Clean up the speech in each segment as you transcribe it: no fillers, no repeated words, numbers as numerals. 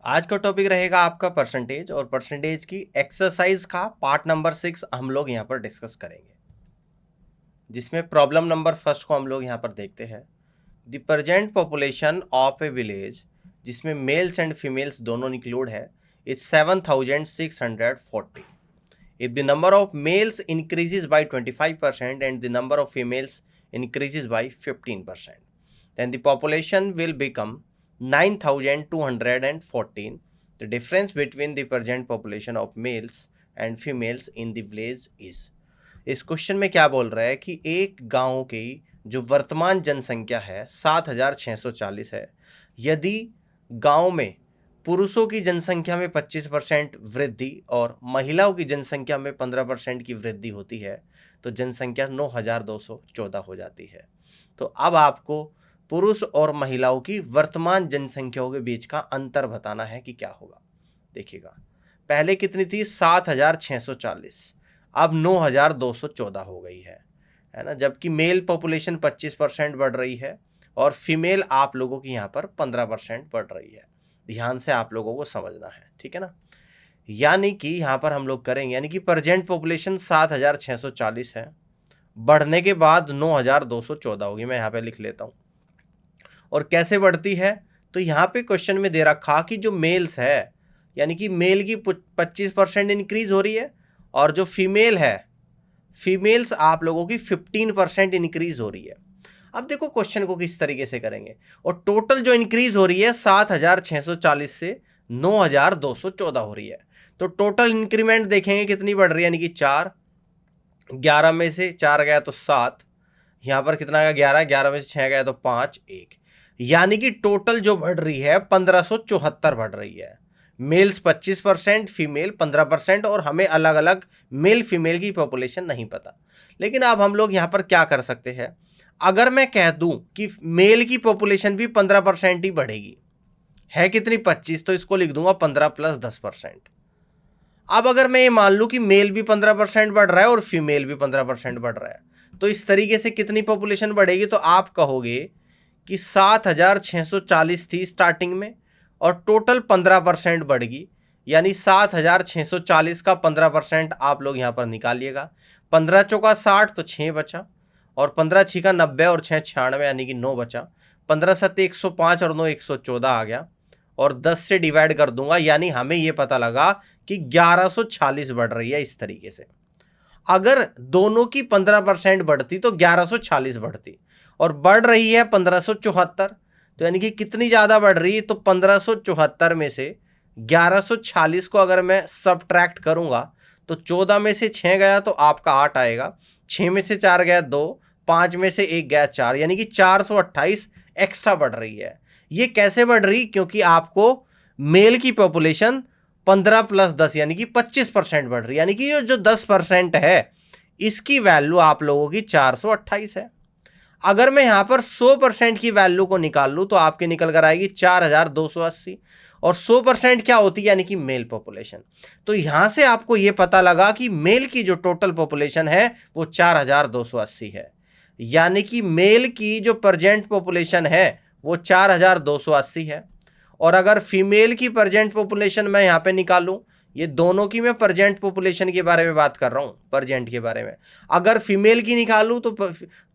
आज का टॉपिक रहेगा आपका परसेंटेज और परसेंटेज की एक्सरसाइज का पार्ट नंबर 6 हम लोग यहाँ पर डिस्कस करेंगे, जिसमें प्रॉब्लम नंबर फर्स्ट को हम लोग यहाँ पर देखते हैं। The present population of A village, जिसमें मेल्स एंड फीमेल्स दोनों इंक्लूड है, is 7,640। If the number of males increases by 25% and the number of females increases by 15%, then the population will become 9,214. The difference between the present population of males and females in the village is। इस question में क्या बोल रहा है कि एक गांव की जो वर्तमान जनसंख्या है 7,640 है। यदि गांव में पुरुषों की जनसंख्या में 25% वृद्धि और महिलाओं की जनसंख्या में 15% की वृद्धि होती है तो जनसंख्या 9,214 हो जाती है। तो अब आपको पुरुष और महिलाओं की वर्तमान जनसंख्याओं के बीच का अंतर बताना है कि क्या होगा। देखिएगा, पहले कितनी थी 7,640, अब 9,214 हो गई है ना। जबकि मेल पॉपुलेशन 25% बढ़ रही है और फीमेल आप लोगों की यहाँ पर 15% बढ़ रही है। ध्यान से आप लोगों को समझना है, ठीक है ना। यानी कि यहाँ पर हम लोग करेंगे, यानी कि प्रेजेंट पॉपुलेशन 7,640 है, बढ़ने के बाद 9,214 होगी। मैं यहाँ पे लिख लेता हूँ। और कैसे बढ़ती है, तो यहाँ पे क्वेश्चन में दे रखा कि जो मेल्स है, यानी कि मेल की 25% इंक्रीज हो रही है और जो फीमेल है, फीमेल्स आप लोगों की 15% इंक्रीज हो रही है। अब देखो क्वेश्चन को किस तरीके से करेंगे। और टोटल जो इंक्रीज हो रही है 7,640 से 9,214 हो रही है। तो टोटल इंक्रीमेंट देखेंगे कितनी बढ़ रही है, यानी कि 4, 11 में से 4 गया तो 7, यहाँ पर कितना आया 11, 11 में से 6 गया तो 5, 1, यानी कि टोटल जो बढ़ रही है 1,574 बढ़ रही है। मेल्स 25%, फीमेल 15%, और हमें अलग अलग मेल फीमेल की पॉपुलेशन नहीं पता। लेकिन अब हम लोग यहाँ पर क्या कर सकते हैं, अगर मैं कह दूं कि मेल की पॉपुलेशन भी 15% ही बढ़ेगी, है कितनी 25, तो इसको लिख दूंगा 15 + 10%। अब अगर मैं ये मान लूं कि मेल भी 15% बढ़ रहा है और फीमेल भी 15% बढ़ रहा है, तो इस तरीके से कितनी पॉपुलेशन बढ़ेगी, तो आप कहोगे कि 7,640 थी स्टार्टिंग में और टोटल 15% बढ़ गई, यानी 7,640 का 15% आप लोग यहाँ पर निकालिएगा। 15 चौका 60 तो 6 बचा, और 15 छिका 90 और 6 96, यानी कि 9 बचा। 15 7 105 और 9 114 आ गया, और 10 से डिवाइड कर दूंगा, यानी हमें ये पता लगा कि 1146 बढ़ रही है। इस तरीके से अगर दोनों की 15% बढ़ती तो 1146 बढ़ती, और बढ़ रही है 1,574, तो यानी कि कितनी ज़्यादा बढ़ रही है, तो 1,574 में से 1146 को अगर मैं सबट्रैक्ट करूंगा तो 14 में से 6 गया तो आपका 8 आएगा, 6 में से 4 गया 2, 5 में से 1 गया 4, यानी कि 428 एक्स्ट्रा बढ़ रही है। ये कैसे बढ़ रही, क्योंकि आपको मेल की पॉपुलेशन 15 + 10 यानी कि 25% बढ़ रही है, यानी कि ये जो 10% है इसकी वैल्यू आप लोगों की 428 है। अगर मैं यहाँ पर 100% की वैल्यू को निकाल लूँ तो आपके निकल कर आएगी 4,280, और 100% क्या होती है, यानी कि मेल पॉपुलेशन। तो यहाँ से आपको ये पता लगा कि मेल की जो टोटल पॉपुलेशन है वो 4,280 है, यानी कि मेल की जो प्रेजेंट पॉपुलेशन है वो 4,280 है। और अगर फीमेल की प्रेजेंट पॉपुलेशन मैं यहाँ पे निकालूं, ये दोनों की मैं प्रेजेंट पॉपुलेशन के बारे में बात कर रहा हूँ, प्रेजेंट के बारे में। अगर फीमेल की निकालूं तो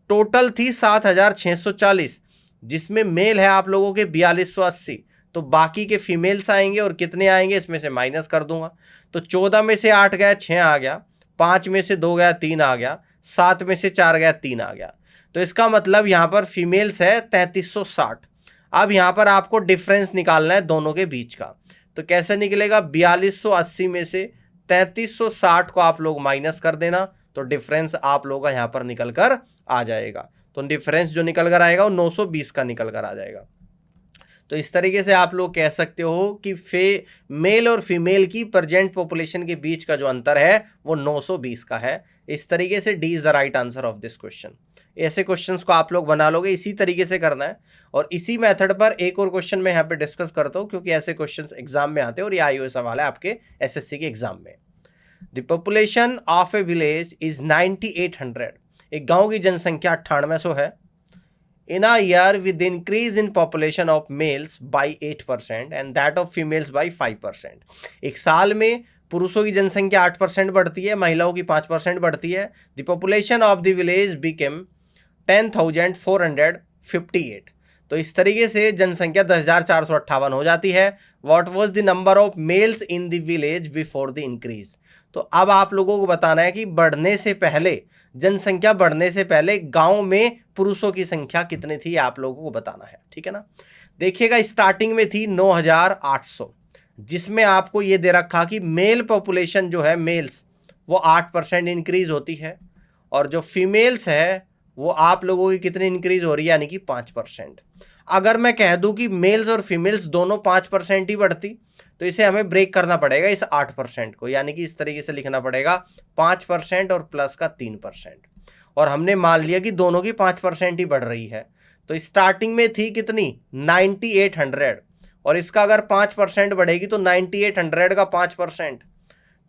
टोटल थी 7,640, जिसमें मेल है आप लोगों के 4,280, तो बाकी के फीमेल्स आएंगे, और कितने आएंगे इसमें से माइनस कर दूंगा, तो 14 में से 8 गया 6 आ गया, 5 में से 2 गया 3 आ गया, 7 में से 4 गया 3 आ गया। तो इसका मतलब यहाँ पर फीमेल्स है 3,360। अब यहाँ पर आपको डिफरेंस निकालना है दोनों के बीच का, तो कैसे निकलेगा, 4,280 में से 3,360 को आप लोग माइनस कर देना, तो डिफरेंस आप लोगों का यहाँ पर निकल कर आ जाएगा। तो डिफरेंस जो निकल कर आएगा वो 920 का निकल कर आ जाएगा। तो इस तरीके से आप लोग कह सकते हो कि मेल और फीमेल की प्रेजेंट पॉपुलेशन के बीच का जो अंतर है वो 920 का है। इस तरीके से D is the right answer of this question. ऐसे क्वेश्चंस को आप लोग बना लोगे, इसी तरीके से करना है। और इसी मेथड पर एक और क्वेश्चन मैं यहाँ पे डिस्कस करता हूँ, क्योंकि ऐसे क्वेश्चंस एग्जाम में आते हैं और ये आए हुए सवाल है आपके एसएससी के एग्जाम में। The population of A village is 9,800। एक गांव की जनसंख्या 9800 है। in a year with increase in population of males by 8% and that of females by 5%। एक साल में पुरुषों की जनसंख्या 8% बढ़ती है, महिलाओं की 5% बढ़ती है। The population of the village became 10,458। तो इस तरीके से जनसंख्या 10,458 हो जाती है। What was the number of males in the village before the increase. तो अब आप लोगों को बताना है कि बढ़ने से पहले, जनसंख्या बढ़ने से पहले गांव में पुरुषों की संख्या कितनी थी, आप लोगों को बताना है, ठीक है ना। देखिएगा स्टार्टिंग में थी 9,800, जिसमें आपको ये दे रखा कि मेल पॉपुलेशन जो है, मेल्स, वो 8% इंक्रीज होती है और जो फीमेल्स है वो आप लोगों की कितनी इंक्रीज हो रही है, यानी कि 5%। अगर मैं कह दूं कि मेल्स और फीमेल्स दोनों 5% ही बढ़ती, तो इसे हमें ब्रेक करना पड़ेगा इस 8% को, यानी कि इस तरीके से लिखना पड़ेगा 5% और प्लस का 3%। और हमने मान लिया कि दोनों की 5% ही बढ़ रही है। तो स्टार्टिंग में थी कितनी, 9800, और इसका अगर 5% बढ़ेगी तो 9800 का 5%,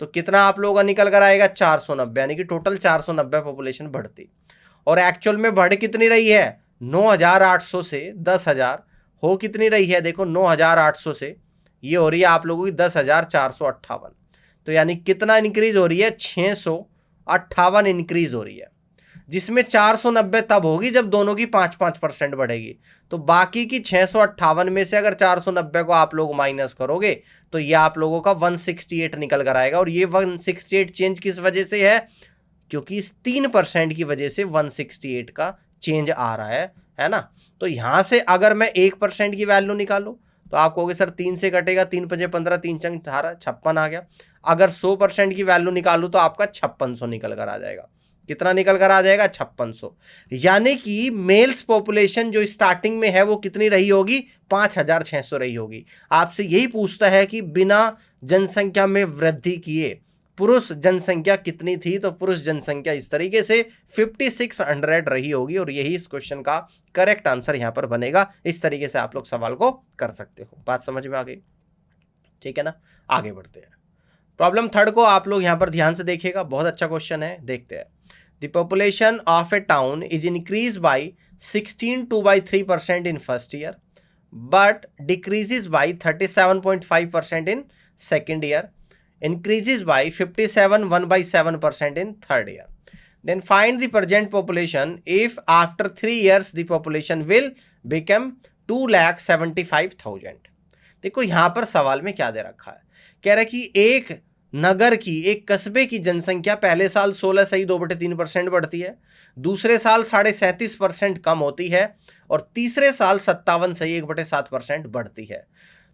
तो कितना आप लोगों का निकल कर आएगा, 490, यानी कि टोटल 490 पॉपुलेशन बढ़ती। और एक्चुअल में बढ़ कितनी रही है, 9,800 से 10,000 हो कितनी रही है, देखो 9,800 से ये हो रही है आप लोगों की 10,458। तो यानी कितना इंक्रीज हो रही है, 658 इंक्रीज हो रही है, जिसमें 490 तब होगी जब दोनों की 5-5% बढ़ेगी। तो बाकी की 658 में से अगर 490 को आप लोग माइनस करोगे तो ये आप लोगों का 168 निकल कर आएगा। और ये 168 चेंज किस वजह से है, क्योंकि इस 3% की वजह से 168 का चेंज आ रहा है ना। तो यहां से अगर मैं 1% की वैल्यू निकालूं तो आप कहोगे सर 3 से कटेगा, 3 पचे 15, 3 चंग 18, 56 आ गया। अगर 100% की वैल्यू निकालूं तो आपका 5600 निकल कर आ जाएगा। कितना निकल कर आ जाएगा, 5600। यानी कि मेल्स पॉपुलेशन जो स्टार्टिंग में है वो कितनी रही होगी, 5,600 रही होगी। आपसे यही पूछता है कि बिना जनसंख्या में वृद्धि किए पुरुष जनसंख्या कितनी थी, तो पुरुष जनसंख्या इस तरीके से 5600 रही होगी। और यही इस क्वेश्चन का करेक्ट आंसर यहां पर बनेगा। इस तरीके से आप लोग सवाल को कर सकते हो। बात समझ में आ गई, ठीक है ना। आगे बढ़ते हैं। प्रॉब्लम थर्ड को आप लोग यहां पर ध्यान से देखिएगा, बहुत अच्छा क्वेश्चन है, देखते हैं। The population of A town is increase by 16.2/3% in first year but decreases by 37.5% in second year, increases by 57.1/7% in third year. Then find the present population if after 3 years the population will become 2,75,000। देखो यहां पर सवाल में क्या दे रखा है, कह रहा है कि एक नगर की, एक कस्बे की जनसंख्या पहले साल 16.2/3% बढ़ती है, दूसरे साल 37.5% कम होती है और तीसरे साल 57.1/7% बढ़ती है।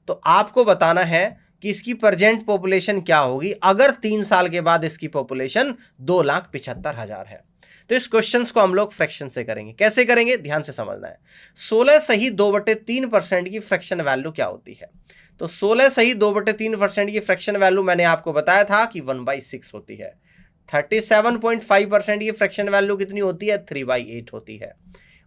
तो आपको बताना है कि इसकी प्रेजेंट पॉपुलेशन क्या होगी अगर 3 साल के बाद इसकी पॉपुलेशन 2,75,000 है। तो इस क्वेश्चन को हम लोग फ्रैक्शन से करेंगे। कैसे करेंगे, ध्यान से समझना है। 16/2/3% की फ्रैक्शन वैल्यू क्या होती है, तो 16/2/3% की फ्रैक्शन वैल्यू मैंने आपको बताया था कि 1/6 होती है। 37.5% की फ्रैक्शन वैल्यू कितनी होती है, 3/8 होती है।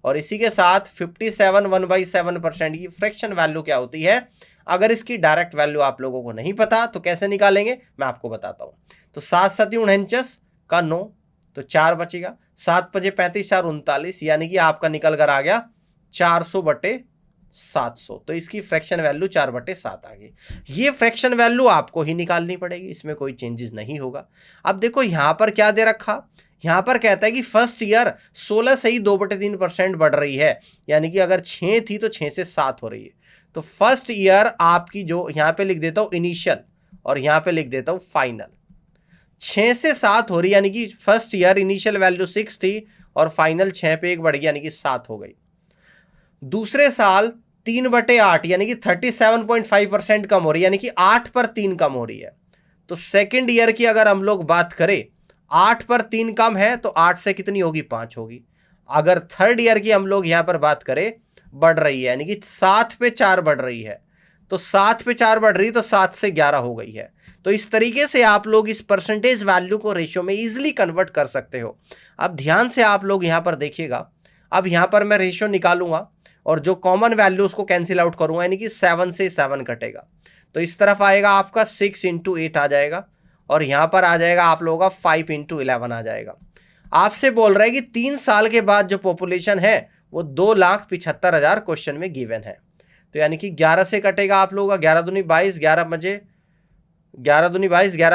और इसी के साथ 57 1/7% की फ्रैक्शन वैल्यू क्या होती है। अगर इसकी डायरेक्ट वैल्यू आप लोगों को नहीं पता तो कैसे निकालेंगे, मैं आपको बताता हूं। तो 7 7 49 का 9, तो 4 बचेगा, 7 5 35 4 39, यानी कि आपका निकल कर आ गया 400/700। तो इसकी फ्रैक्शन वैल्यू 4/7 आ गई। ये फ्रैक्शन वैल्यू आपको ही निकालनी पड़ेगी, इसमें कोई चेंजेस नहीं होगा। अब देखो यहां पर क्या दे रखा, यहां पर कहता है कि फर्स्ट ईयर 16/2/3% बढ़ रही है, यानी कि अगर 6 थी तो 6 से 7 हो रही है। तो फर्स्ट ईयर आपकी जो यहां पे लिख देता हूं इनिशियल और यहां पे लिख देता हूं फाइनल, 6 से 7 हो रही, यानी कि फर्स्ट ईयर इनिशियल वैल्यू 6 थी और फाइनल 6 पे 1 बढ़ गई, यानी कि 7 हो गई। दूसरे साल 3/8 यानी कि 37.5% कम हो रही है, यानी कि 8 पर 3 कम हो रही है। तो सेकेंड ईयर की अगर हम लोग बात करें, 8 पर 3 कम है तो 8 से कितनी होगी, 5 होगी। अगर थर्ड ईयर की हम लोग यहां पर बात करें, बढ़ रही है, यानी कि 7 पे 4 बढ़ रही है, तो 7 पे 4 बढ़ रही है तो 7 से 11 हो गई है। तो इस तरीके से आप लोग इस परसेंटेज वैल्यू को रेशियो में इजीली कन्वर्ट कर सकते हो। अब ध्यान से आप लोग यहां पर देखिएगा, अब यहां पर मैं रेशियो निकालूंगा और जो कॉमन वैल्यू उसको कैंसिल आउट करूंगा, यानी कि 7 से 7 कटेगा, तो इस तरफ आएगा आपका 6 × 8 आ जाएगा और यहां पर आ जाएगा आप लोगों का 5 × 11 आ जाएगा। आपसे बोल रहा है कि 3 साल के बाद जो पॉपुलेशन है वो 2,75,000 क्वेश्चन में गिवन है। तो यानी कि 11 से कटेगा आप लोगों का 11 दूनी 22, 11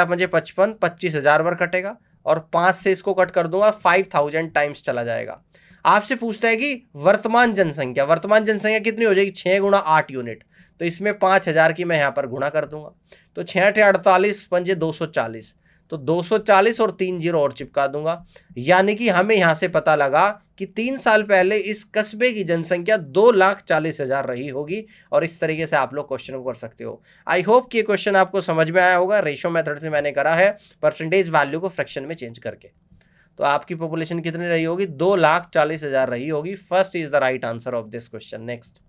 पंजे 55, 25,000 बार कटेगा, और 5 से इसको कट कर दूंगा 5,000 टाइम्स चला जाएगा। आपसे पूछता है कि वर्तमान जनसंख्या कितनी हो जाएगी, 6 गुणा 8 यूनिट, तो इसमें 5,000 की मैं यहाँ पर गुणा कर दूंगा, तो 6 × 48 पंजे 240, तो 240 और 3 जीरो और चिपका दूंगा। यानी कि हमें यहां से पता लगा कि 3 साल पहले इस कस्बे की जनसंख्या 2,40,000 रही होगी। और इस तरीके से आप लोग क्वेश्चन को कर सकते हो। आई होप कि ये क्वेश्चन आपको समझ में आया होगा। रेशो मेथड से मैंने करा है, परसेंटेज वैल्यू को फ्रैक्शन में चेंज करके। तो आपकी पॉपुलेशन कितनी रही होगी, 2,40,000 रही होगी। First is the right answer of this question. Next,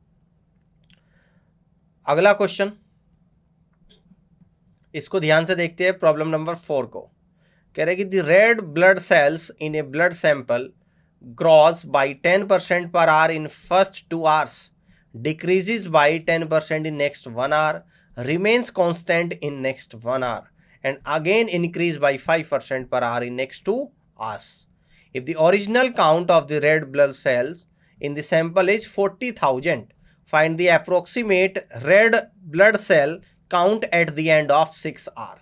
अगला क्वेश्चन, इसको ध्यान से देखते हैं। प्रॉब्लम नंबर 4 को कह रहे कि the red blood cells in A blood sample grows bye 10% per hour in first 2 hours, decreases bye 10% in next 1 hour, remains constant in next 1 hour, and again increase by 5% per hour in next 2 hours. If the original count of the red blood cells in the sample is 40,000, find the approximate red blood cell count eight the end of 6 hour.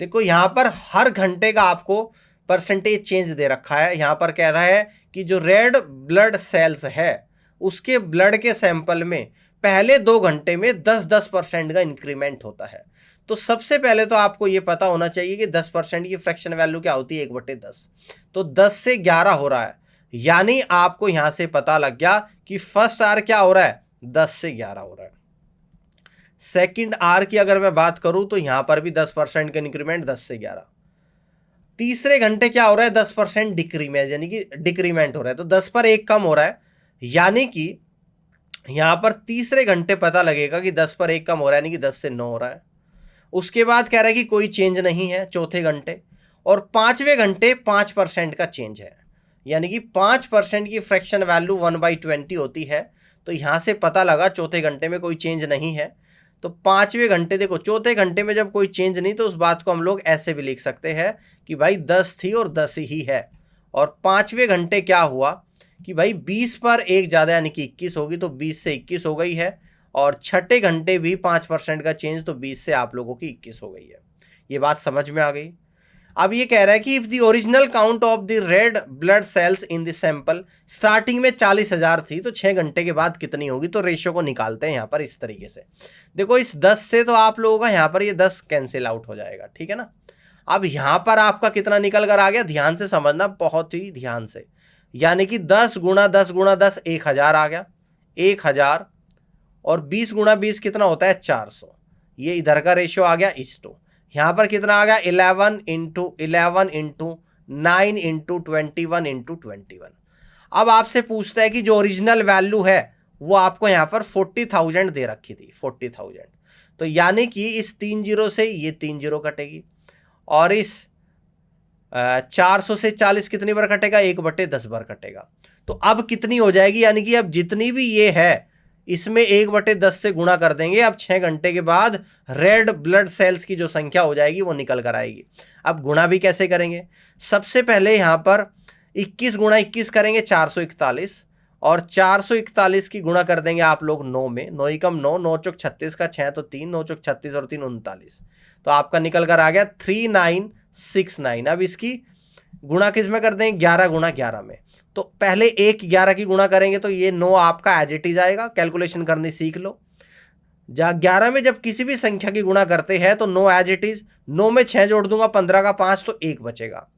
देखो यहां पर हर घंटे का आपको percentage change दे रखा है। यहां पर कह रहा है कि जो रेड ब्लड सेल्स है उसके ब्लड के सैंपल में पहले 2 घंटे में 10% का इंक्रीमेंट होता है। तो सबसे पहले तो आपको ये पता होना चाहिए कि 10% की फ्रैक्शन वैल्यू क्या होती है, 1/10। तो 10 से 11 हो रहा है, यानी आपको यहां से पता लग गया कि फर्स्ट आर क्या हो रहा है, 10 से 11 हो रहा है। सेकंड आर की अगर मैं बात करूं तो यहां पर भी 10% का इंक्रीमेंट, 10 से 11। तीसरे घंटे क्या हो रहा है, 10% डिक्रीमेंट, यानी कि डिक्रीमेंट हो रहा है, तो 10 पर 1 कम हो रहा है। यानी कि यहां पर तीसरे घंटे पता लगेगा कि 10 पर 1 कम हो रहा है, यानी कि 10 से 9 हो रहा है। उसके बाद कह रहा है कि कोई चेंज नहीं है चौथे घंटे, और 5वें घंटे 5% का चेंज है, यानी कि 5% की फ्रैक्शन वैल्यू 1/20 होती है। तो यहां से पता लगा चौथे घंटे में कोई चेंज नहीं है। तो 5वें घंटे, देखो चौथे घंटे में जब कोई चेंज नहीं, तो उस बात को हम लोग ऐसे भी लिख सकते हैं कि भाई 10 थी और 10 ही है। और 5वें घंटे क्या हुआ कि भाई 20 पर 1 ज़्यादा, यानी कि 21 होगी, तो 20 से 21 हो गई है। और छठे घंटे भी 5% का चेंज, तो 20 से आप लोगों की 21 हो गई है। ये बात समझ में आ गई। अब ये कह रहा है कि if the original count of the red blood cells in the sample starting में 40,000 थी, तो 6 घंटे के बाद कितनी होगी। तो रेशियो को निकालते हैं यहाँ पर इस तरीके से। देखो इस 10 से तो आप लोगों का यहाँ पर ये 10 कैंसिल आउट हो जाएगा, ठीक है ना। अब यहाँ पर आपका कितना निकल कर आ गया, ध्यान से समझना, बहुत ही ध्यान से। यानी कि 10 गुणा 10 गुणा 10 1000 आ गया, 1000, और 20 गुणा 20 कितना होता है, 400। ये इधर का रेशियो आ गया इस-2। यहाँ पर कितना आ गया, 11 × 11 × 9 × 21 × 21। अब आपसे पूछता है कि जो ओरिजिनल वैल्यू है वो आपको यहाँ पर 40,000 दे रखी थी, 40,000। तो यानी कि इस 3 जीरो से ये 3 जीरो कटेगी, और इस 400 से 40 कितनी बार कटेगा, 1/10 बार कटेगा। तो अब कितनी हो जाएगी, यानी कि अब जितनी भी ये है इसमें 1/10 से गुणा कर देंगे। अब 6 घंटे के बाद रेड ब्लड सेल्स की जो संख्या हो जाएगी वो निकल कर आएगी। अब गुणा भी कैसे करेंगे, सबसे पहले यहाँ पर 21 गुणा 21 करेंगे, 441, और 441 की गुणा कर देंगे आप लोग 9 में, 9 × 9, 9 × 36 का 6 तो 3, 9 × 36 और 3 39, तो आपका निकल कर आ गया 3969। अब इसकी गुणा किस में कर देंगे, 11 × 11 में। तो पहले 1 11 की गुणा करेंगे, तो ये 9 आपका एज इट इज आएगा। कैलकुलेशन करनी सीख लो। 11 में जब किसी भी संख्या की गुणा करते हैं तो 9 एज इट इज। 9 में 6 जोड़ दूंगा, 15 का 5, तो 1 बचेगा।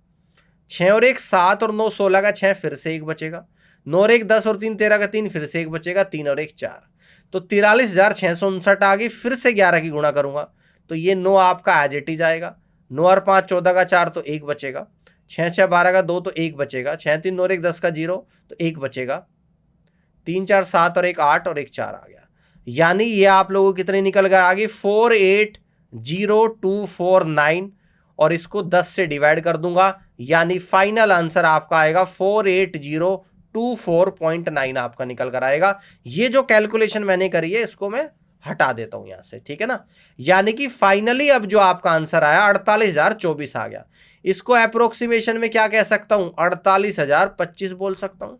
6 और 1 7 और 9 16 का 6, फिर से 1 बचेगा। 9 और 1 10 और 3 13 का 3, फिर से 1 बचेगा। 3 और 1 4, तो 43,659 आ गई। फिर से 11 की गुणा करूंगा, तो ये 9 आपका एज इट इज आएगा। 9 और 5 14 का 4, तो 1 बचेगा। 6 6 12 का 2, तो 1 बचेगा। 6 3 9 और 1 10 का 0, तो 1 बचेगा। 3 4 7 और 1 8 और 1 4 आ गया। यानी ये आप लोगों को कितनी निकल गया आगे, 480249, और इसको 10 से डिवाइड कर दूंगा, यानी फाइनल आंसर आपका आएगा 480249 आपका निकल कर आएगा। ये जो कैलकुलेशन मैंने करी है इसको मैं हटा देता हूं यहां से, ठीक है ना। यानी कि फाइनली अब जो आपका आंसर आया 48,024 आ गया। इसको अप्रोक्सीमेशन में क्या कह सकता हूं, 48,025 बोल सकता हूं।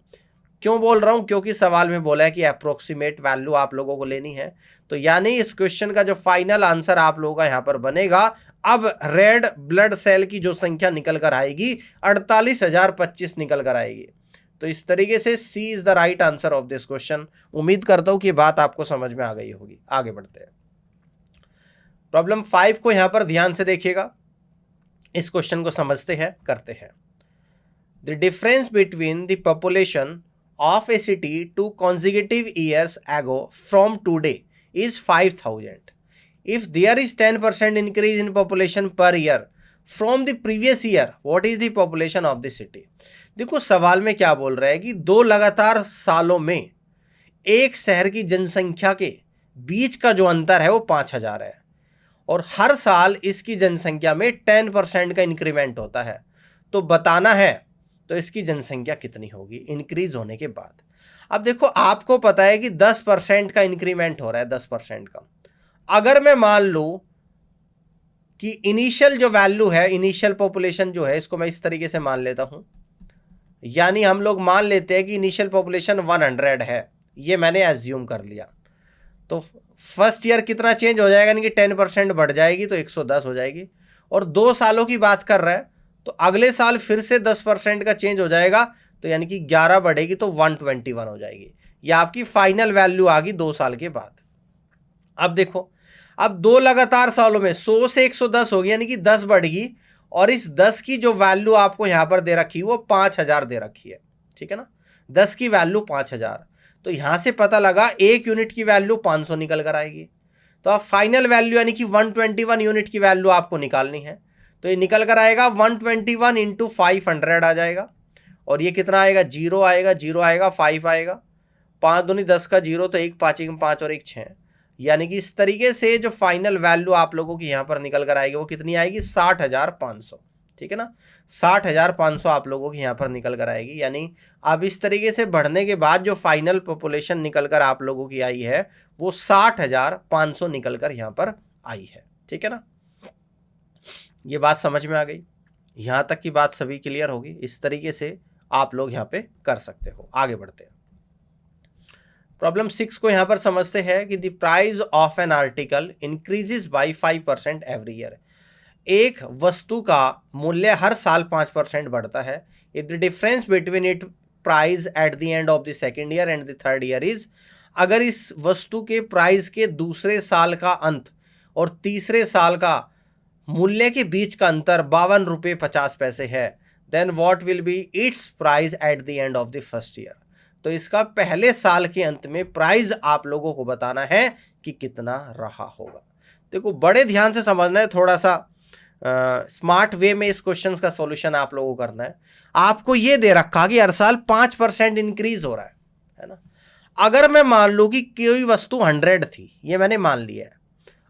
क्यों बोल रहा हूं? क्योंकि सवाल में बोला है कि अप्रोक्सीमेट वैल्यू आप लोगों को लेनी है। तो यानी इस क्वेश्चन का जो फाइनल आंसर आप लोगों का यहां पर बनेगा, अब रेड ब्लड सेल की जो संख्या निकल कर आएगी 48,025 निकल कर आएगी। तो इस तरीके से C is the right answer of this question. उम्मीद करता हूं कि बात आपको समझ में आ गई होगी। आगे बढ़ते हैं। प्रॉब्लम 5 को यहां पर ध्यान से देखिएगा। इस क्वेश्चन को समझते हैं, करते हैं। The difference between the population of a city 2 consecutive years ago from today is 5,000. If there is 10% increase in population per year from the previous year, what is the population of the city? देखो सवाल में क्या बोल रहा है कि 2 लगातार सालों में एक शहर की जनसंख्या के बीच का जो अंतर है वो 5,000 है और हर साल इसकी जनसंख्या में 10% का इंक्रीमेंट होता है। तो बताना है तो इसकी जनसंख्या कितनी होगी इंक्रीज होने के बाद। अब देखो आपको पता है कि 10% का इंक्रीमेंट हो रहा है, 10% का। अगर मैं मान लूं कि इनिशियल जो वैल्यू है, इनिशियल पॉपुलेशन जो है, इसको मैं इस तरीके से मान लेता हूं, यानी हम लोग मान लेते हैं कि इनिशियल पॉपुलेशन 100 है, ये मैंने एज्यूम कर लिया। तो फर्स्ट ईयर कितना चेंज हो जाएगा, यानी कि 10% बढ़ जाएगी तो 110 हो जाएगी। और 2 सालों की बात कर रहा है तो अगले साल फिर से 10% का चेंज हो जाएगा, तो यानी कि 11 बढ़ेगी तो 121 हो जाएगी। यह आपकी फाइनल वैल्यू आ गई 2 साल के बाद। अब देखो, अब 2 लगातार सालों में 100 से 110 होगी, यानी कि 10 बढ़ेगी और इस 10 की जो वैल्यू आपको यहां पर दे रखी है वो 5,000 दे रखी है, ठीक है ना। 10 की वैल्यू 5,000, तो यहां से पता लगा 1 यूनिट की वैल्यू 500 निकल कर आएगी। तो अब फाइनल वैल्यू यानी कि 121 यूनिट की वैल्यू आपको निकालनी है। तो ये निकल कर आएगा 121 इंटू 500 आ जाएगा और ये कितना आएगा, 0 आएगा, 0 आएगा, 5 आएगा, 5 दूनी 10 का 0, तो 1 5 1 5 और 1 6, यानी कि इस तरीके से जो फाइनल वैल्यू आप लोगों की यहाँ पर निकल कर आएगी वो कितनी आएगी, 60,500, ठीक है ना। 60,500 आप लोगों की यहाँ पर निकल कर आएगी। यानी अब इस तरीके से बढ़ने के बाद जो फाइनल पॉपुलेशन निकल कर आप लोगों की आई है वो 60,500 निकल कर यहाँ पर आई है, ठीक है ना। ये बात समझ में आ गई? यहाँ तक की बात सभी क्लियर होगी। इस तरीके से आप लोग यहाँ पे कर सकते हो। आगे बढ़ते हैं। प्रॉब्लम 6 को यहाँ पर समझते हैं कि the price of an article increases by 5% every year. एक वस्तु का मूल्य हर साल 5% बढ़ता है। If the difference between it price at the end of the second year and the third year is, अगर इस वस्तु के प्राइस के दूसरे साल का अंत और तीसरे साल का मूल्य के बीच का अंतर 52 रुपये 50 पैसे है, then what will be its price at the end of the first year. तो इसका पहले साल के अंत में प्राइस आप लोगों को बताना है कि कितना रहा होगा। देखो बड़े ध्यान से समझना है, थोड़ा सा स्मार्ट वे में इस क्वेश्चन का सॉल्यूशन आप लोगों को करना है। आपको ये दे रखा कि हर साल 5% इंक्रीज हो रहा है ना। अगर मैं मान लूँ कि कोई वस्तु 100 थी, ये मैंने मान लिया है।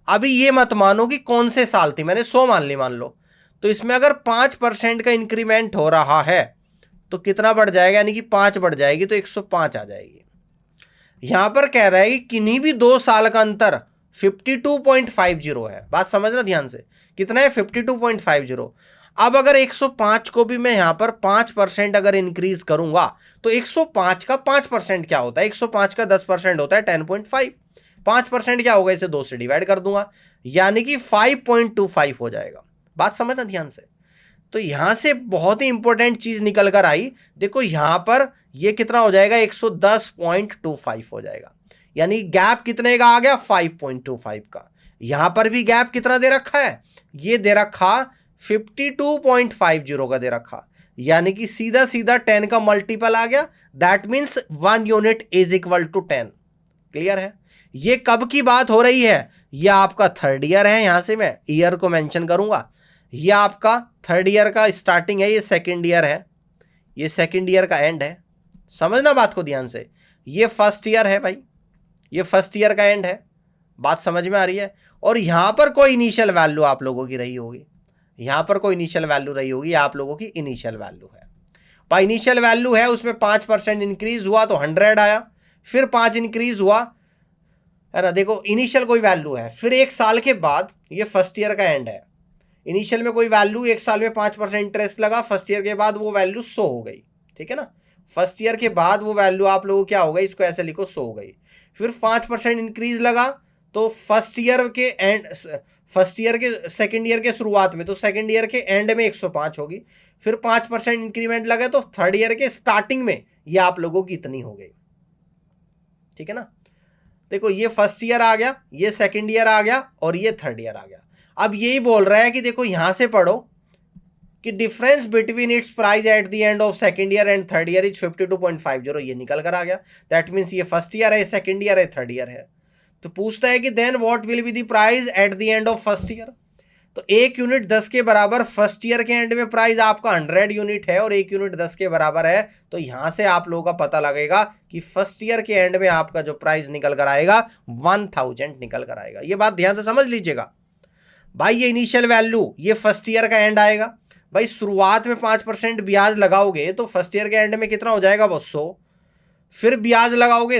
अभी ये मत मानो कि कौन से साल थी, मैंने 100 मान ली, मान लो। तो इसमें अगर 5% का इंक्रीमेंट हो रहा है तो कितना बढ़ जाएगा, यानी कि 5 बढ़ जाएगी तो 105 आ जाएगी। यहां पर कह रहा है कि किन्हीं भी 2 साल का अंतर 52.50 है। बात समझना ध्यान से, कितना है, 52.50। अब अगर 105 को भी मैं यहां पर 5% अगर इंक्रीज करूंगा तो 105 का 5% क्या होता है, 105 का 10% होता है 10.5। 5% क्या होगा, इसे 2 से डिवाइड कर दूंगा, यानी कि 5.25 हो जाएगा। बात समझना ध्यान से। तो यहां से बहुत ही इंपॉर्टेंट चीज निकल कर आई। देखो यहां पर ये कितना हो जाएगा, 110.25 हो जाएगा, यानी गैप कितने का आ गया, 5.25 का। यहां पर भी गैप कितना दे रखा है, ये दे रखा 52.50 का दे रखा, यानी कि सीधा सीधा 10 का मल्टीपल आ गया। That means 1 unit is equal to 10। Clear है? ये कब की बात हो रही है, यह आपका थर्ड ईयर है। यहां से मैं ईयर को मेंशन करूंगा। यह आपका थर्ड ईयर का स्टार्टिंग है, ये सेकंड ईयर है, ये सेकंड ईयर का एंड है। समझना बात को ध्यान से। ये फर्स्ट ईयर है भाई, ये फर्स्ट ईयर का एंड है। बात समझ में आ रही है? और यहां पर कोई इनिशियल वैल्यू आप लोगों की रही होगी, यहां पर कोई इनिशियल वैल्यू रही होगी, आप लोगों की इनिशियल वैल्यू है। भाई इनिशियल वैल्यू है, उसमें 5% इंक्रीज हुआ तो 100 आया, फिर 5 इंक्रीज हुआ, है ना। देखो इनिशियल कोई वैल्यू है, फिर 1 साल के बाद, ये फर्स्ट ईयर का एंड है, इनिशियल में कोई वैल्यू 1 साल में 5% इंटरेस्ट लगा, फर्स्ट ईयर के बाद वो वैल्यू 100 हो गई, ठीक है ना। फर्स्ट ईयर के बाद वो वैल्यू आप लोगों को क्या हो गई, इसको ऐसे लिखो 100 हो गई। फिर 5% इंक्रीज लगा तो फर्स्ट ईयर के सेकंड ईयर के शुरुआत में, तो सेकंड ईयर के एंड में 105 होगी। फिर 5% इंक्रीमेंट लगा तो थर्ड ईयर के स्टार्टिंग में ये आप लोगों की इतनी हो गई। ठीक है ना। देखो ये फर्स्ट ईयर आ गया, ये सेकंड ईयर आ गया और ये थर्ड ईयर आ गया। अब यही बोल रहा है कि देखो यहां से पढ़ो कि difference between its price at the end of second year and third year is 52.50। ये निकल कर आ गया। दैट मीन्स ये फर्स्ट ईयर है, सेकंड ईयर है, थर्ड ईयर है। तो पूछता है कि then what will be the price at the end of first year. तो 1 यूनिट 10 के बराबर फर्स्ट ईयर के एंड में प्राइस आपका 100 यूनिट है और 1 यूनिट 10 के बराबर है। तो यहां से आप लोगों का पता लगेगा कि फर्स्ट ईयर के एंड में आपका जो प्राइस निकल कर आएगा 1000 निकल कर आएगा। ये बात ध्यान से समझ लीजिएगा भाई। ये इनिशियल वैल्यू, ये फर्स्ट ईयर का एंड आएगा भाई। शुरुआत में 5% ब्याज लगाओगे तो फर्स्ट ईयर के एंड में कितना हो जाएगा, वो 100। फिर ब्याज लगाओगे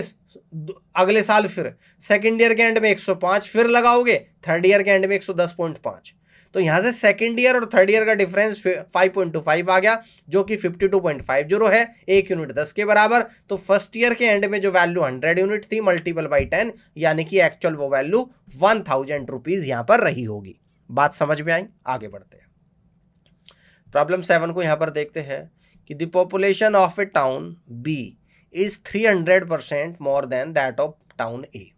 अगले साल, फिर सेकंड ईयर के एंड में 105, फिर लगाओगे थर्ड ईयर के एंड में 110.5। तो यहां से सेकंड ईयर और थर्ड ईयर का डिफरेंस 5.25 आ गया, जो कि 52.50 है, 1 यूनिट 10 के बराबर। तो फर्स्ट ईयर के एंड में जो वैल्यू 100 यूनिट थी मल्टीपल बाई 10, यानी कि एक्चुअल वो वैल्यू 1000 रुपीज यहां पर रही होगी। बात समझ में आई? आगे बढ़ते हैं। प्रॉब्लम 7 को यहां पर देखते हैं कि the population of A town B is 300% more than that of town A.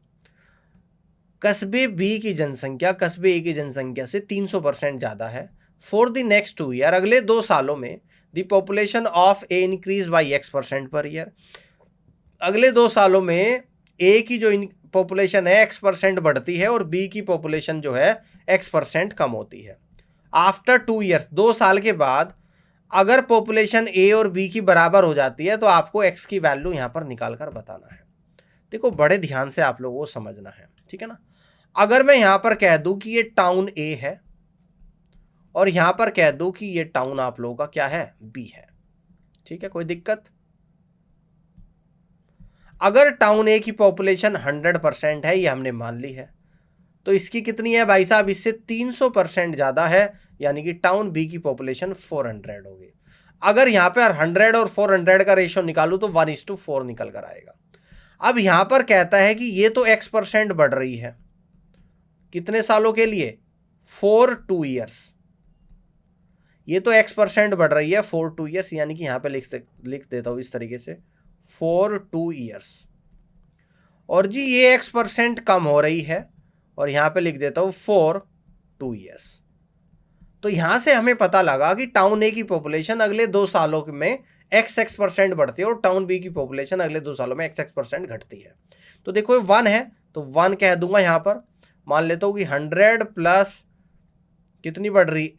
कस्बे बी की जनसंख्या कस्बे ए की जनसंख्या से 300% ज़्यादा है। फॉर द नेक्स्ट 2 ईयर, अगले 2 सालों में the population of A increase by X% per year. अगले 2 सालों में ए की जो पॉपुलेशन है X% बढ़ती है और बी की पॉपुलेशन जो है X% कम होती है। आफ्टर 2 ईयर्स, 2 साल के बाद अगर पॉपुलेशन ए और बी की बराबर हो जाती है तो आपको एक्स की वैल्यू यहां पर निकाल कर बताना है। देखो बड़े ध्यान से आप लोगों को समझना है, ठीक है ना। अगर मैं यहां पर कह दूं कि ये टाउन ए है और यहां पर कह दूं कि ये टाउन आप लोगों का क्या है, बी है, ठीक है, कोई दिक्कत? अगर टाउन ए की पॉपुलेशन 100% है, ये हमने मान ली है, तो इसकी कितनी है भाई साहब, इससे 300% ज्यादा है, यानी कि टाउन बी की पॉपुलेशन 400 होगी। अगर यहां पर 100 और 400 का रेशियो निकालूं तो 1:4 निकल कर आएगा। अब यहां पर कहता है कि ये तो X% बढ़ रही है, कितने सालों के लिए, 4 2 ईयर्स। ये तो X% बढ़ रही है 4 2 ईयर्स, यानी कि यहां पे लिख देता हूं इस तरीके से 4 2 ईयर्स। और जी ये X% कम हो रही है और यहां पे लिख देता हूं 4 2 ईयर्स। तो यहां से हमें पता लगा कि टाउन ए की पॉपुलेशन अगले 2 सालों में XX% बढ़ती है और टाउन बी की पॉपुलेशन अगले 2 सालों में XX% घटती है। तो देखो 1 है तो 1 कह दूंगा यहां पर, मान लेता हूं कि 100 प्लस कितनी बढ़ रही,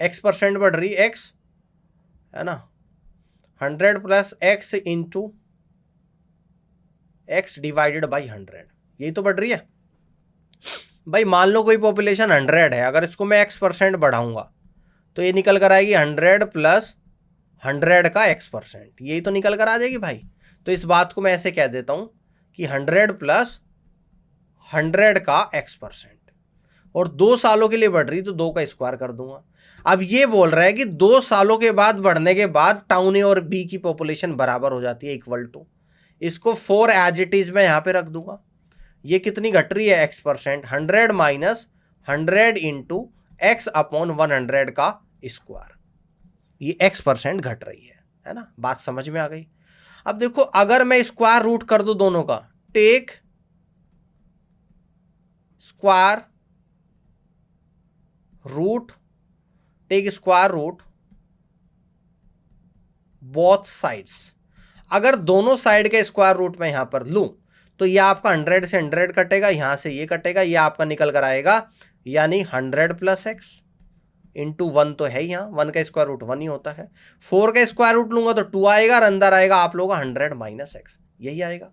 X% बढ़ रही, X है ना, 100 plus X into X divided by 100, यही तो बढ़ रही है भाई। मान लो कोई पॉपुलेशन 100 है, अगर इसको मैं X% बढ़ाऊंगा तो ये निकल कर आएगी 100 प्लस 100 का X%, यही तो निकल कर आ जाएगी भाई। तो इस बात को मैं ऐसे कह देता हूं कि 100 प्लस 100 का X%, और 2 सालों के लिए बढ़ रही तो 2 का स्क्वायर कर दूंगा। अब ये बोल रहा है कि 2 सालों के बाद बढ़ने के बाद टाउन ए और बी की पॉपुलेशन बराबर हो जाती है, इक्वल टू, इसको 4 एज इट इज मैं यहां पे रख दूंगा। ये कितनी घट रही है, X%, 100 minus 100 into X upon 100 का स्क्वायर, ये X% घट रही है ना। बात समझ में आ गई? अब देखो अगर मैं स्क्वायर रूट कर दूं दोनों का, take square root both sides, अगर दोनों साइड का स्क्वायर रूट मैं यहां पर लूं तो ये आपका 100 से 100 कटेगा, यहां से ये कटेगा, ये आपका निकल कर आएगा, यानी 100 प्लस एक्स इंटू 1 तो है यहाँ, 1 का स्क्वायर रूट 1 ही होता है। 4 का स्क्वायर रूट लूंगा तो 2 आएगा और अंदर आएगा आप लोगों का 100 माइनस एक्स, यही आएगा।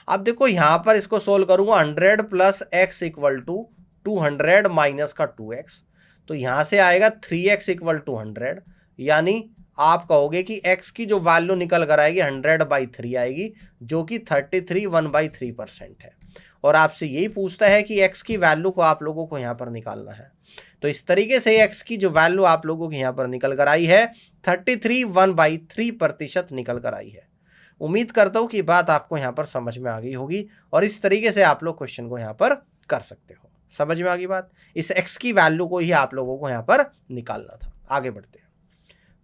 अब देखो यहां पर इसको सोल्व करूंगा, 100 plus x equal to 200 minus का 2x, तो यहां से आएगा 3x इक्वल टू 100, यानी आप कहोगे कि x की जो वैल्यू निकल कर आएगी 100/3 आएगी, जो कि 33 1/3% है। और आपसे यही पूछता है कि x की वैल्यू को आप लोगों को यहां पर निकालना है। तो इस तरीके से एक्स की जो वैल्यू आप लोगों के यहाँ पर निकल कर आई है 33 1/3% निकल कर आई है। उम्मीद करता हूँ कि बात आपको यहाँ पर समझ में आ गई होगी और इस तरीके से आप लोग क्वेश्चन को यहाँ पर कर सकते हो। समझ में आ गई बात? इस एक्स की वैल्यू को ही आप लोगों को यहाँ पर निकालना था। आगे बढ़ते हैं,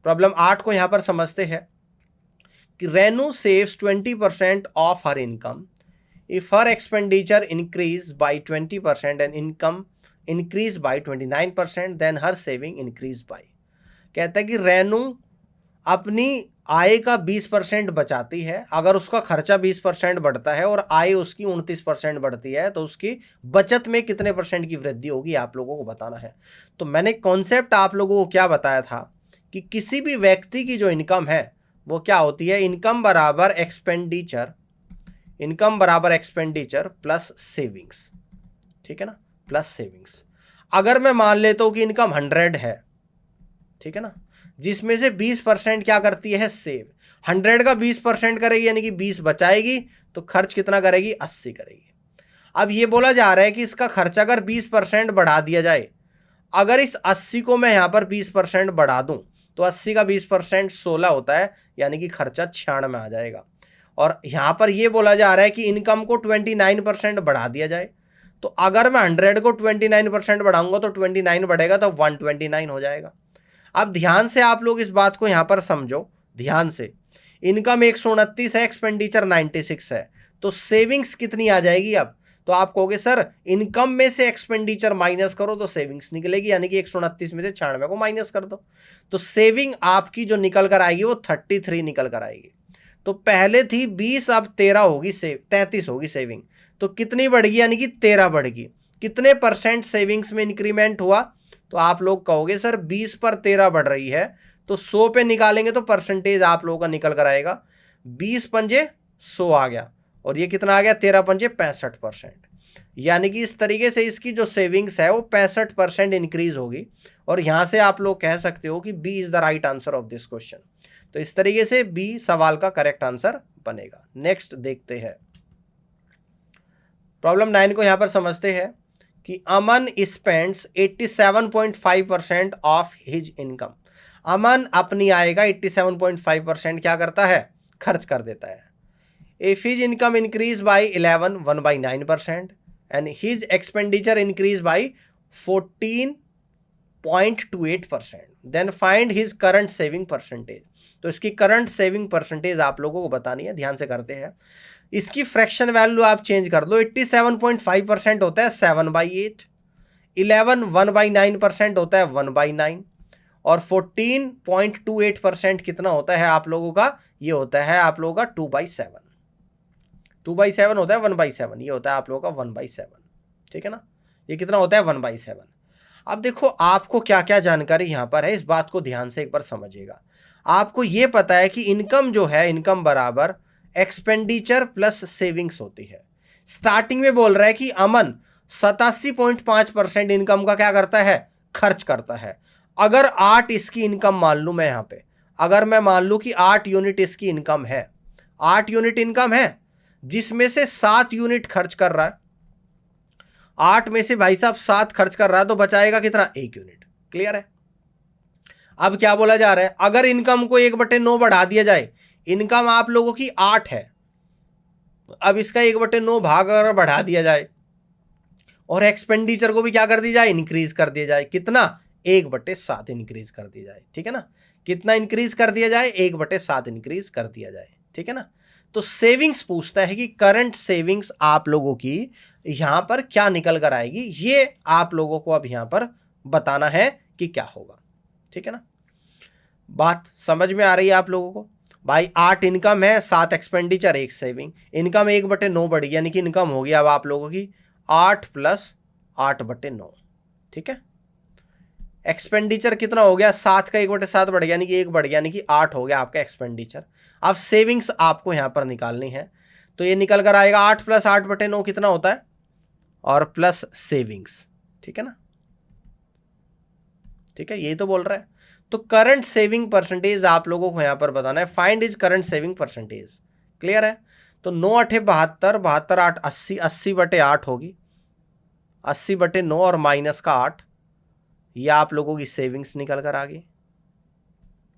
प्रॉब्लम 8 को यहाँ पर समझते हैं कि Renu saves 20% of her income if her expenditure increase by 20% and income increase by 29%, then her saving increase by. कहता है कि रेनू अपनी आय का 20% बचाती है, अगर उसका खर्चा 20% बढ़ता है और आय उसकी 29% बढ़ती है तो उसकी बचत में कितने % की वृद्धि होगी आप लोगों को बताना है। तो मैंने कॉन्सेप्ट आप लोगों को क्या बताया था कि किसी भी व्यक्ति की जो इनकम है वो क्या होती है, इनकम बराबर एक्सपेंडिचर प्लस सेविंग्स, ठीक है ना, प्लस सेविंग्स। अगर मैं मान लेता हूं कि इनकम 100 है, ठीक है ना, जिसमें से 20% क्या करती है, सेव। 100 का 20% करेगी यानी कि 20 बचाएगी, तो खर्च कितना करेगी, 80 करेगी। अब ये बोला जा रहा है कि इसका खर्चा अगर 20% बढ़ा दिया जाए, अगर इस 80 को मैं यहाँ पर 20% बढ़ा दूं तो 80 का 20% 16 होता है, यानी कि खर्चा 96 में आ जाएगा। और यहाँ पर ये बोला जा रहा है कि इनकम को 29% बढ़ा दिया जाए, तो अगर मैं 100 को 29% बढ़ाऊंगा तो 29 बढ़ेगा तो 129 हो जाएगा। अब ध्यान से आप लोग इस बात को यहाँ पर समझो ध्यान से, इनकम 129 है, एक्सपेंडिचर 96 है, तो सेविंग्स कितनी आ जाएगी। अब तो आप कहोगे सर इनकम में से एक्सपेंडिचर माइनस करो तो सेविंग्स निकलेगी, यानी कि 129 में से 96 को माइनस कर दो, तो सेविंग आपकी जो निकल कर आएगी वो 33 निकल कर आएगी। तो पहले थी 20, अब 13 होगी, 33 होगी सेविंग, तो कितनी बढ़ेगी, यानी कि 13 बढ़ेगी। कितने % सेविंग्स में इंक्रीमेंट हुआ, तो आप लोग कहोगे सर 20 पर 13 बढ़ रही है, तो 100 पे निकालेंगे तो परसेंटेज आप लोगों का निकल कर आएगा 20 पंजे 100 आ गया, और ये कितना आ गया, 13 पंजे 65%। यानी कि इस तरीके से इसकी जो सेविंग्स है वो 65% इंक्रीज होगी, और यहां से आप लोग कह सकते हो कि B is the right answer of this question. तो इस तरीके से बी सवाल का करेक्ट आंसर बनेगा। नेक्स्ट देखते हैं, प्रॉब्लम 9 को यहां पर समझते हैं कि अमन स्पेंड्स 87.5% ऑफ हिज इनकम। अमन अपनी आय का 87.5% क्या करता है, खर्च कर देता है। If his income increase by 11 1/9% and his expenditure increase by 14.28%, then find his current saving percentage. तो इसकी करंट सेविंग परसेंटेज आप लोगों को बतानी है, ध्यान से करते हैं। इसकी फ्रैक्शन वैल्यू आप चेंज कर लो, 87.5% होता है 7/8, 11 1/9% होता है 1/9, और 14.28% कितना होता है आप लोगों का, ये होता है आप लोगों का 2/7। 2/7 होता है 1/7, ये होता है आप लोगों का 1/7, ठीक है ना, ये कितना होता है 1/7। अब देखो आपको क्या क्या जानकारी यहाँ पर है, इस बात को ध्यान से एक बार समझिएगा। आपको ये पता है कि इनकम जो है, इनकम बराबर एक्सपेंडिचर प्लस सेविंग्स होती है। स्टार्टिंग में बोल रहा है कि अमन 87.5% इनकम का क्या करता है, खर्च करता है। अगर 8 इसकी इनकम मान लूं मैं, यहाँ पे अगर मैं मान लूं कि 8 यूनिट इसकी इनकम है, 8 यूनिट इनकम है, जिसमें से 7 यूनिट खर्च कर रहा है, 8 में से भाई साहब 7 खर्च कर रहा है, तो बचाएगा कितना, 1 यूनिट। क्लियर है? अब क्या बोला जा रहा है, अगर इनकम को 1/9 बढ़ा दिया जाए, इनकम आप लोगों की 8 है, अब इसका 1/9 भाग अगर बढ़ा दिया जाए और एक्सपेंडिचर को भी क्या कर दिया जाए, इंक्रीज कर दिया जाए, कितना, 1/7 इंक्रीज कर दिया जाए, ठीक है ना। कितना इंक्रीज कर दिया जाए, 1/7 इंक्रीज कर दिया जाए, ठीक है ना। तो सेविंग्स पूछता है कि करंट सेविंग्स आप लोगों की यहां पर क्या निकल कर आएगी, ये आप लोगों को अब यहां पर बताना है कि क्या होगा, ठीक है ना। बात समझ में आ रही है आप लोगों को? भाई 8 इनकम है, 7 एक्सपेंडिचर, 1 सेविंग, इनकम 1/9 बढ़ी, यानी कि इनकम हो गया अब आप लोगों की 8 + 8/9, ठीक है। एक्सपेंडिचर कितना हो गया, 7 का 1/7 बढ़ गया, यानी कि 1 बढ़ गया, यानी कि 8 हो गया आपका एक्सपेंडिचर। अब सेविंग्स आपको यहां पर निकालनी है, तो ये निकल कर आएगा 8 + 8/9 कितना होता है, और प्लस सेविंग्स, ठीक है ना, ठीक है, यही तो बोल रहा है। तो करंट सेविंग परसेंटेज आप लोगों को यहां पर बताना है, find is current saving percentage. Clear है? तो 9 × 8 = 72, 72 × 8 = 80, 80/8 होगी, 80/9 और माइनस का 8, ये आप लोगों की सेविंग्स निकल कर आ गई।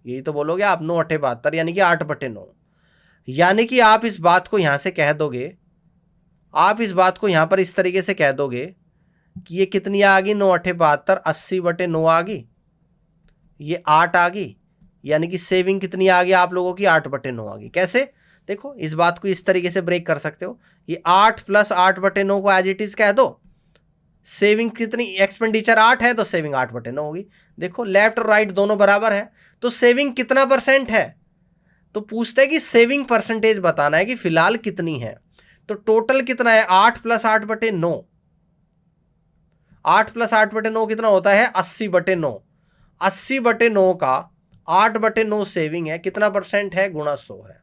यही तो बोलोगे आप, 9 8 72 यानी कि 8/9। यानी कि आप इस बात को यहां से कह दोगे, आप इस बात को यहां पर इस तरीके से कह दोगे कि ये कितनी आ गई, 9 8 72, 80/9 आ गई, ये 8 आ गई, यानी कि सेविंग कितनी आ गई आप लोगों की, 8/9 आ गई। कैसे? देखो इस बात को इस तरीके से ब्रेक कर सकते हो, ये 8 + 8/9 को एज इट इज कह दो। सेविंग कितनी, एक्सपेंडिचर 8 है तो सेविंग 8/9 होगी। देखो लेफ्ट और राइट दोनों बराबर है, तो सेविंग कितना % है, तो पूछते हैं कि सेविंग परसेंटेज बताना है कि फिलहाल कितनी है। तो टोटल कितना है, 8 + 8/9, 8 + 8/9 कितना होता है, 80/9। 80/9 का 8/9 सेविंग है, कितना % है, गुणा 100 है।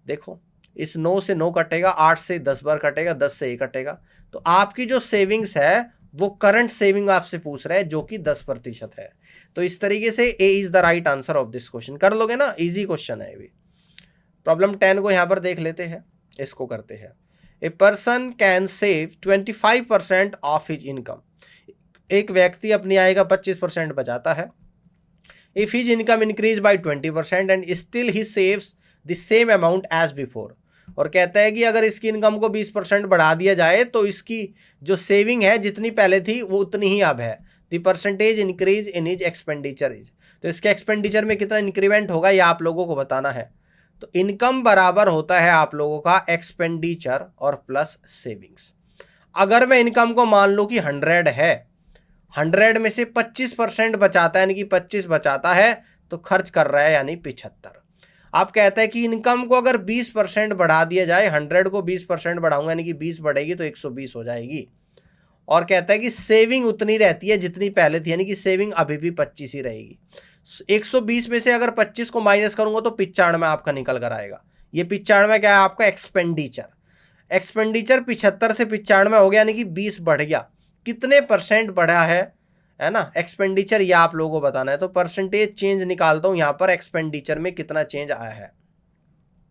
देखो इस 9 से 9 कटेगा, 8 से 10 बार कटेगा, 10 से 1 कटेगा, तो आपकी जो सेविंग्स है वो करंट सेविंग आपसे पूछ रहा है जो कि 10% है। तो इस तरीके से A is the right answer of this question. कर लोगे ना, इजी क्वेश्चन है ये। प्रॉब्लम 10 को यहां पर देख लेते हैं, इसको करते हैं। A person can save 25% of his income. एक व्यक्ति अपनी आय का 25% बचाता है। If his income increase by 20% and still he saves the same amount as before. और कहता है कि अगर इसकी इनकम को 20% बढ़ा दिया जाए तो इसकी जो सेविंग है जितनी पहले थी वो उतनी ही अब है। The percentage increase in his expenditure is. तो इसके एक्सपेंडिचर में कितना इंक्रीमेंट होगा ये आप लोगों को बताना है। तो इनकम बराबर होता है आप लोगों का एक्सपेंडिचर और प्लस सेविंग्स। अगर मैं इनकम को मान लूँ कि 100 है, 100 में से 25% बचाता है, यानी कि 25 बचाता है, तो खर्च कर रहा है यानी 75। आप कहते हैं कि इनकम को अगर 20% बढ़ा दिया जाए, 100 को 20% बढ़ाऊंगा यानी कि 20 बढ़ेगी तो 120 हो जाएगी। और कहता है कि सेविंग उतनी रहती है जितनी पहले थी, यानी कि सेविंग अभी भी 25 ही रहेगी। 120 में से अगर 25 को माइनस करूंगा तो 95 आपका निकल कर आएगा। ये 95 क्या है आपका, एक्सपेंडिचर। एक्सपेंडिचर 75 से 95 हो गया, यानी कि 20 बढ़ गया। कितने % बढ़ा है ना एक्सपेंडिचर, ये आप लोगों को बताना है। तो परसेंटेज चेंज निकालता हूं यहां पर, एक्सपेंडिचर में कितना चेंज आया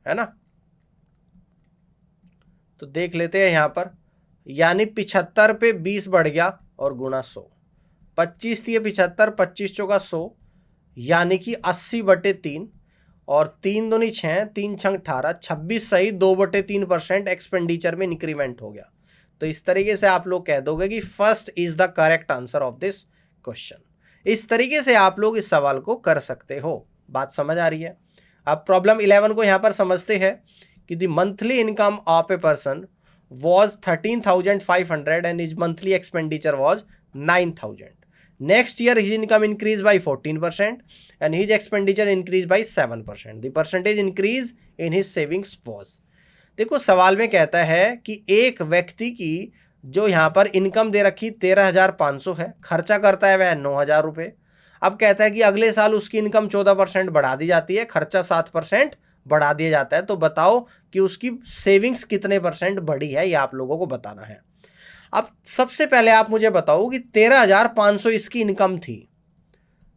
है ना। तो देख लेते हैं यहां पर, यानी 75 पे 20 बढ़ गया और गुणा 100। 25 थी 75, 25 चौका 100, यानी कि 80/3 और 3 दूनी 6, 3 छंग 18, 26 सही 2/3% एक्सपेंडिचर में इंक्रीमेंट हो गया। तो इस तरीके से आप लोग कह दोगे कि first is the correct answer of this question. इस तरीके से आप लोग इस सवाल को कर सकते हो। बात समझ आ रही है? अब प्रॉब्लम 11 को यहां पर समझते हैं कि the monthly income of a person was 13,500 and his monthly expenditure was 9,000. Next year his income increased by 14% and his expenditure increased by 7%. The percentage increase in his savings was. देखो सवाल में कहता है कि एक व्यक्ति की जो यहाँ पर इनकम दे रखी 13,500 है, खर्चा करता है वह 9,000 रुपये। अब कहता है कि अगले साल उसकी इनकम 14% बढ़ा दी जाती है, खर्चा 7% बढ़ा दिया जाता है। तो बताओ कि उसकी सेविंग्स कितने % बढ़ी है, ये आप लोगों को बताना है। अब सबसे पहले आप मुझे बताओ कि 13,500 इसकी इनकम थी,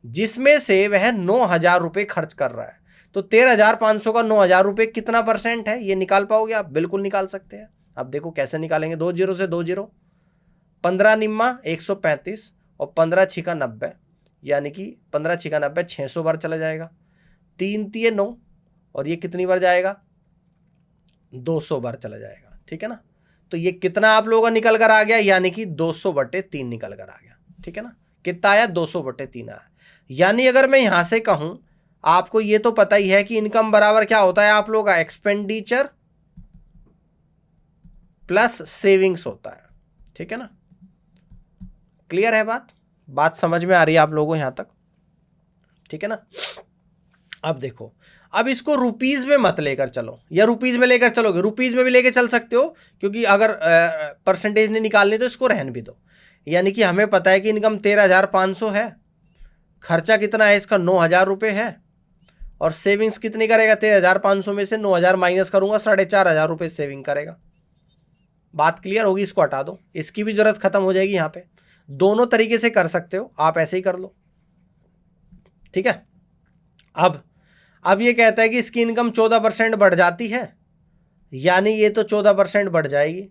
जिसमें से वह 9,000 रुपये खर्च कर रहा है। तो 13,500 का 9,000 रुपये कितना % है, ये निकाल पाओगे आप? बिल्कुल निकाल सकते हैं। अब देखो कैसे निकालेंगे, 2 0 से 2 0, 15 निम्मा 135 और 15 छिका 90, यानी कि 15 छिका 90 600 बार चला जाएगा। 3 तिये 9 और ये कितनी बार जाएगा, 200 बार चला जाएगा। ठीक है ना। तो ये कितना आप लोगों का निकल कर आ गया, यानी कि 200/3 निकल कर आ गया। ठीक है ना। कितना आया, 200/3 आया। यानी अगर मैं यहां से कहूं, आपको ये तो पता ही है कि इनकम बराबर क्या होता है आप लोगों का, एक्सपेंडिचर प्लस सेविंग्स होता है। ठीक है ना। क्लियर है बात समझ में आ रही है आप लोगों को यहां तक? ठीक है ना। अब देखो, अब इसको रुपीज में मत लेकर चलो, या रुपीज में लेकर चलोगे, रुपीज में भी लेकर चल सकते हो, क्योंकि अगर परसेंटेज नहीं निकालनी तो इसको रहन भी दो। यानी कि हमें पता है कि इनकम 13,500 है, खर्चा कितना है इसका, 9,000 रुपये है, और सेविंग्स कितनी करेगा, 13,500 में से 9,000 माइनस करूंगा, 4,500 रुपये सेविंग करेगा। बात क्लियर होगी? इसको हटा दो, इसकी भी जरूरत खत्म हो जाएगी। यहाँ पे दोनों तरीके से कर सकते हो आप, ऐसे ही कर लो। ठीक है। अब ये कहता है कि इसकी इनकम 14% बढ़ जाती है, यानी ये तो 14% बढ़ जाएगी।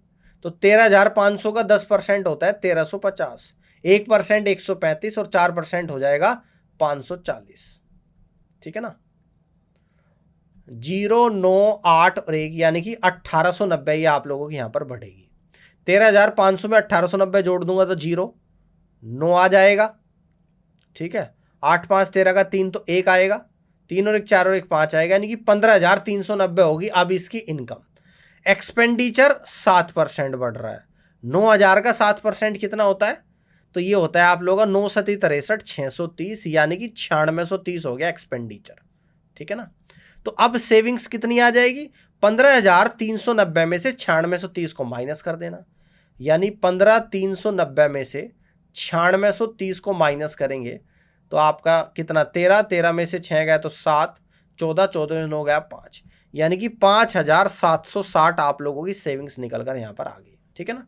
तो 13,500 का 10% होता है 1,350। 1% 135 और 4% हो जाएगा 540। ठीक है ना, 0, 9, 8 और 1 यानी कि 1890 ये आप लोगों की यहां पर बढ़ेगी। 13,500 में 1890 जोड़ दूंगा तो 0, 9 आ जाएगा। ठीक है, 8 5 13 का 3 तो 1 आएगा, 3 और 1 4 और 1 5 आएगा, यानी कि 15,390 होगी अब इसकी इनकम। एक्सपेंडिचर 7% बढ़ रहा है। 9,000 का 7% कितना होता है? तो ये होता है आप लोगों का 9 सती 63 630, यानी कि 9630 हो गया एक्सपेंडिचर। ठीक है ना, तो अब सेविंग्स कितनी आ जाएगी? 15,390 में से 9630 को माइनस कर देना, यानी 15,390 में से 9630 को माइनस करेंगे तो आपका कितना? 13, 13 में से 6 गया तो 7, 14, 14 में 9 गया 5, यानी कि 5,760 आप लोगों की सेविंग्स निकल कर यहाँ पर आ गई। ठीक है ना,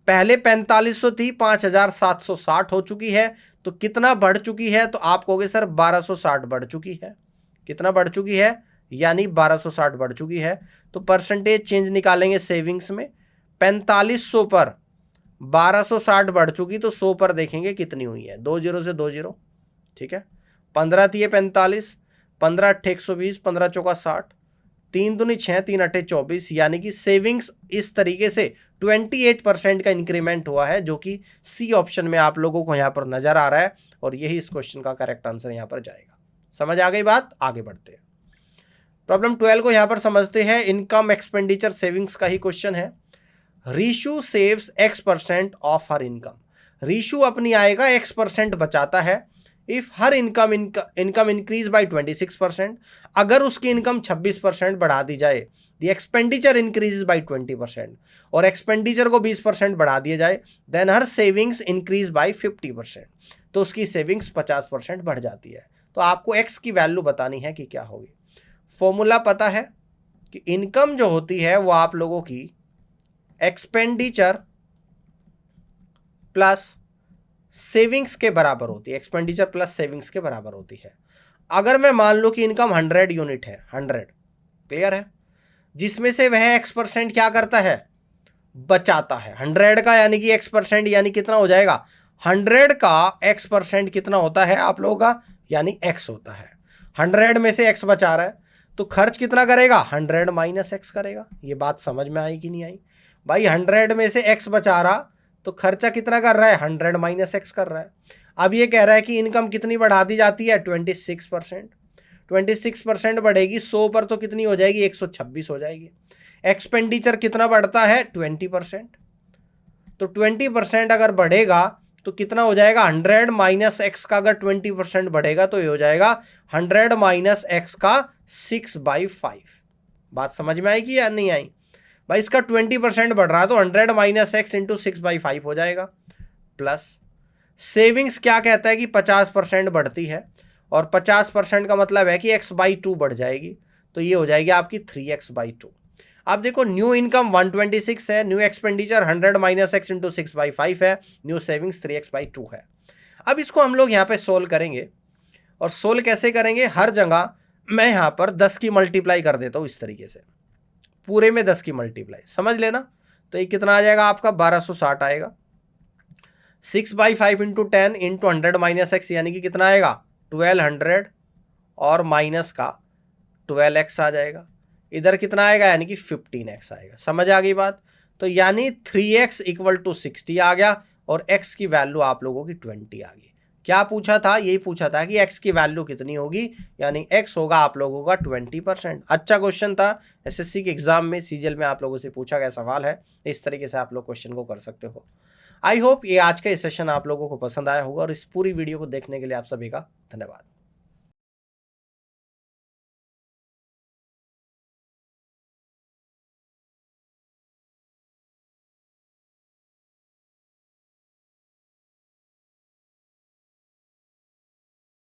पहले 4500 थी, 5,760 हो चुकी है, तो कितना बढ़ चुकी है? तो आप कहोगे सर 1260 बढ़ चुकी है। कितना बढ़ चुकी है? यानी 1260 बढ़ चुकी है। तो परसेंटेज चेंज निकालेंगे सेविंग्स में, 4500 पर 1260 बढ़ चुकी, तो 100 पर देखेंगे कितनी हुई है। 2 0 से 2 0। ठीक है, 15 थी 45, 15 8 120, 15 चौका 60, 3 दूनी 6, 3 8 24, यानी कि सेविंग्स इस तरीके से 28% का इंक्रीमेंट हुआ है, जो कि सी ऑप्शन में आप लोगों को यहां पर नजर आ रहा है, और यही इस क्वेश्चन का करेक्ट आंसर यहां पर जाएगा। समझ आ गई बात? आगे बढ़ते हैं, प्रॉब्लम 12 को यहां पर समझते हैं। इनकम एक्सपेंडिचर सेविंग्स का ही क्वेश्चन है। Rishu saves X% of her income. Rishu अपनी आय का X% बचाता है if her income increase bye 26%। अगर उसकी इनकम 26% बढ़ा दी जाए, द एक्सपेंडिचर इंक्रीज बाय 20%, और एक्सपेंडिचर को 20% बढ़ा दिया जाए, then her savings increase by 50%, तो उसकी सेविंग्स 50% बढ़ जाती है। तो आपको एक्स की वैल्यू बतानी है कि क्या होगी। फॉर्मूला पता है कि इनकम जो होती है वो आप लोगों की एक्सपेंडिचर प्लस सेविंग्स के बराबर होती है। एक्सपेंडिचर प्लस सेविंग्स के बराबर होती है। अगर मैं मान लो कि इनकम 100 यूनिट है, 100, क्लियर है, जिसमें से वह X% क्या करता है? बचाता है 100 का, यानी कि X% यानी कितना हो जाएगा? 100 का X% कितना होता है आप लोगों का? यानी X होता है। 100 में से X बचा रहा है, तो खर्च कितना करेगा? 100 माइनस X करेगा। ये बात समझ में आई कि नहीं आई? भाई 100 में से X बचा रहा, तो खर्चा कितना कर रहा है? 100 माइनस X कर रहा है। अब ये कह रहा है कि इनकम कितनी बढ़ा दी जाती है? 26%। 26% बढ़ेगी 100 पर, तो कितनी हो जाएगी? 126 हो जाएगी। एक्सपेंडिचर कितना बढ़ता है? 20%। तो 20% अगर बढ़ेगा तो कितना हो जाएगा? 100 माइनस एक्स का अगर 20% बढ़ेगा तो ये हो जाएगा 100 माइनस एक्स का 6/5। बात समझ में आएगी या नहीं आई? भाई इसका 20% बढ़ रहा है, तो 100 माइनस एक्स इंटू 6/5 हो जाएगा। प्लस सेविंग्स क्या कहता है कि 50% बढ़ती है, और 50% का मतलब है कि x/2 बढ़ जाएगी, तो ये हो जाएगी आपकी 3x/2। अब देखो, न्यू इनकम 126 है, new expenditure 100 minus x into 6/5 है, न्यू सेविंग्स 3x/2 है। अब इसको हम लोग यहाँ पे सोल्व करेंगे, और सोल्व कैसे करेंगे? हर जगह मैं यहाँ पर 10 की मल्टीप्लाई कर देता हूँ इस तरीके से, पूरे में 10 की मल्टीप्लाई, समझ लेना। तो ये कितना आ जाएगा आपका? 1260 आएगा। 6/5 इंटू 10 इंटू 100 माइनस एक्स, यानी कि कितना आएगा? 1200, और माइनस का 12x आ जाएगा। इधर कितना आएगा? यानी कि 15x आएगा। समझ आ गई बात? तो यानी 3x इक्वल टू 60 आ गया, और x की वैल्यू आप लोगों की 20 आ गई। क्या पूछा था? यही पूछा था कि x की वैल्यू कितनी होगी, यानी x होगा आप लोगों का 20%। अच्छा क्वेश्चन था, एसएससी के एग्जाम में सीजीएल में आप लोगों से पूछा गया सवाल है। इस तरीके से आप लोग क्वेश्चन को कर सकते हो। आई होप ये आज का ये सेशन आप लोगों को पसंद आया होगा, और इस पूरी वीडियो को देखने के लिए आप सभी का धन्यवाद।